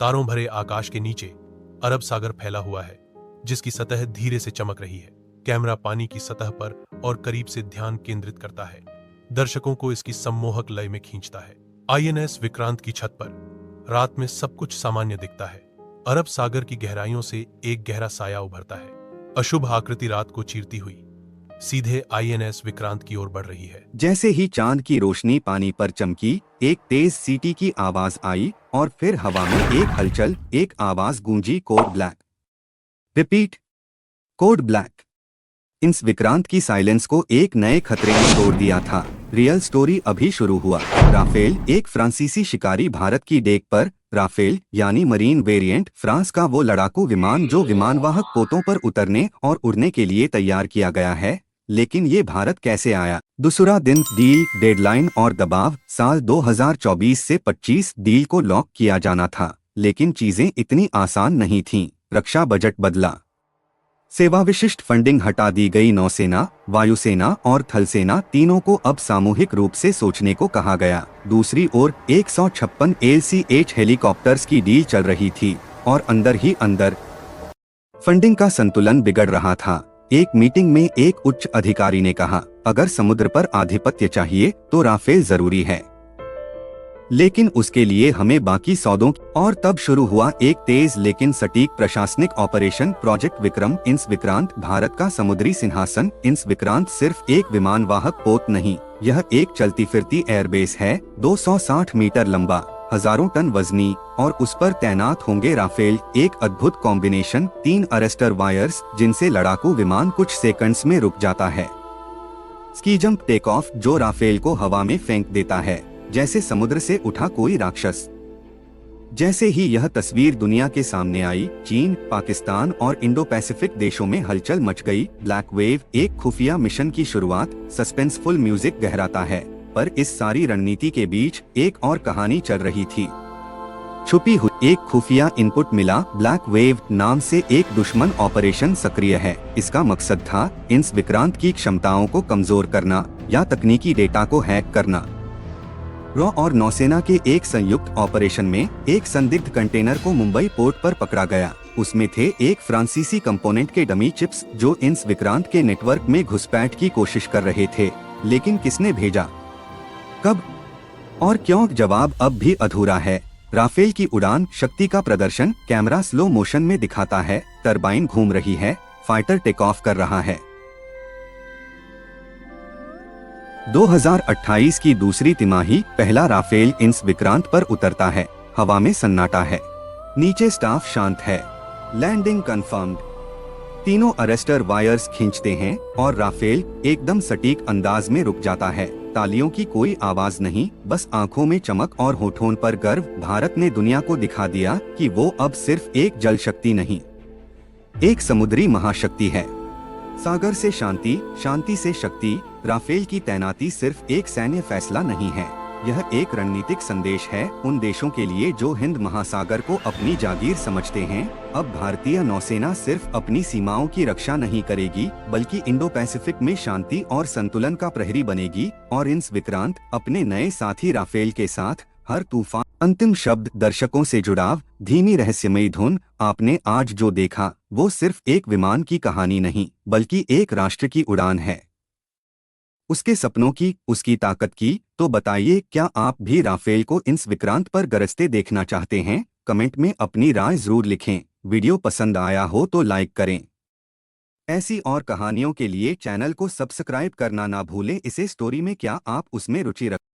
तारों भरे आकाश के नीचे अरब सागर फैला हुआ है, जिसकी सतह धीरे से चमक रही है। कैमरा पानी की सतह पर और करीब से ध्यान केंद्रित करता है, दर्शकों को इसकी सम्मोहक लय में खींचता है। आईएनएस विक्रांत की छत पर रात में सब कुछ सामान्य दिखता है। अरब सागर की गहराइयों से एक गहरा साया उभरता है। अशुभ आकृति रात को चीरती हुई सीधे आईएनएस विक्रांत की ओर बढ़ रही है। जैसे ही चांद की रोशनी पानी पर चमकी, एक तेज सीटी की आवाज आई और फिर हवा में एक हलचल, एक आवाज गूंजी, code black. Repeat, code black. इस विक्रांत की साइलेंस को एक नए खतरे ने तोड़ दिया था। रियल स्टोरी अभी शुरू हुआ। राफेल, एक फ्रांसीसी शिकारी भारत की डेक पर। राफेल यानी मरीन वेरिएंट, फ्रांस का वो लड़ाकू विमान जो विमानवाहक पोतों पर उतरने और उड़ने के लिए तैयार किया गया है। लेकिन ये भारत कैसे आया? दूसरा दिन, डील, डेडलाइन और दबाव। साल 2024 से 25 डील को लॉक किया जाना था, लेकिन चीजें इतनी आसान नहीं थीं। रक्षा बजट बदला, सेवा विशिष्ट फंडिंग हटा दी गई। नौसेना, वायुसेना और थलसेना तीनों को अब सामूहिक रूप से सोचने को कहा गया। दूसरी ओर 156 LCH हेलीकॉप्टर्स की डील चल रही थी और अंदर ही अंदर फंडिंग का संतुलन बिगड़ रहा था। एक मीटिंग में एक उच्च अधिकारी ने कहा, अगर समुद्र पर आधिपत्य चाहिए तो राफेल जरूरी है, लेकिन उसके लिए हमें बाकी सौदों। और तब शुरू हुआ एक तेज लेकिन सटीक प्रशासनिक ऑपरेशन, प्रोजेक्ट विक्रम। इंस विक्रांत, भारत का समुद्री सिंहासन। इंस विक्रांत सिर्फ एक विमानवाहक पोत नहीं, यह एक चलती फिरती एयरबेस है। 260 मीटर लंबा, हजारों टन वजनी, और उस पर तैनात होंगे राफेल। एक अद्भुत कॉम्बिनेशन, 3 अरेस्टर वायर्स जिनसे लड़ाकू विमान कुछ सेकंड्स में रुक जाता है। स्की जंप टेक ऑफ, जो राफेल को हवा में फेंक देता है जैसे समुद्र से उठा कोई राक्षस। जैसे ही यह तस्वीर दुनिया के सामने आई, चीन, पाकिस्तान और इंडो पैसिफिक देशों में हलचल मच गई। ब्लैक वेव, एक खुफिया मिशन की शुरुआत। सस्पेंसफुल म्यूजिक गहराता है, पर इस सारी रणनीति के बीच एक और कहानी चल रही थी। छुपी हुई एक खुफिया इनपुट मिला। ब्लैक वेव नाम से एक दुश्मन ऑपरेशन सक्रिय है। इसका मकसद था इंस विक्रांत की क्षमताओं को कमजोर करना या तकनीकी डेटा को हैक करना। रॉ और नौसेना के एक संयुक्त ऑपरेशन में एक संदिग्ध कंटेनर को मुंबई पोर्ट पर पकड़ा गया। उसमें थे एक फ्रांसीसी कंपोनेंट के डमी चिप्स जो इंस विक्रांत के नेटवर्क में घुसपैठ की कोशिश कर रहे थे। लेकिन किसने भेजा, कब और क्यों? जवाब अब भी अधूरा है। राफेल की उड़ान शक्ति का प्रदर्शन कैमरा स्लो मोशन में दिखाता है। टरबाइन घूम रही है, फाइटर टेक ऑफ कर रहा है। 2028 की दूसरी तिमाही, पहला राफेल इंस विक्रांत पर उतरता है। हवा में सन्नाटा है, नीचे स्टाफ शांत है। Landing confirmed. तीनों अरेस्टर वायर्स खींचते हैं और राफेल एकदम सटीक अंदाज में रुक जाता है। तालियों की कोई आवाज नहीं, बस आंखों में चमक और होठों पर गर्व। भारत ने दुनिया को दिखा दिया कि वो अब सिर्फ एक जल शक्ति नहीं, एक समुद्री महाशक्ति है। सागर से शांति, शांति से शक्ति। राफेल की तैनाती सिर्फ एक सैन्य फैसला नहीं है, यह एक रणनीतिक संदेश है उन देशों के लिए जो हिंद महासागर को अपनी जागीर समझते हैं। अब भारतीय नौसेना सिर्फ अपनी सीमाओं की रक्षा नहीं करेगी, बल्कि इंडो पैसिफिक में शांति और संतुलन का प्रहरी बनेगी। और इंस विक्रांत अपने नए साथी राफेल के साथ हर तूफान। अंतिम शब्द, दर्शकों से जुड़ाव, धीमी रहस्यमयी धुन। आपने आज जो देखा वो सिर्फ एक विमान की कहानी नहीं, बल्कि एक राष्ट्र की उड़ान है, उसके सपनों की, उसकी ताकत की। तो बताइए, क्या आप भी राफेल को इंस विक्रांत पर गरजते देखना चाहते हैं? कमेंट में अपनी राय जरूर लिखें। वीडियो पसंद आया हो तो लाइक करें। ऐसी और कहानियों के लिए चैनल को सब्सक्राइब करना ना भूलें। इसे स्टोरी में क्या आप उसमें रुचि रखें।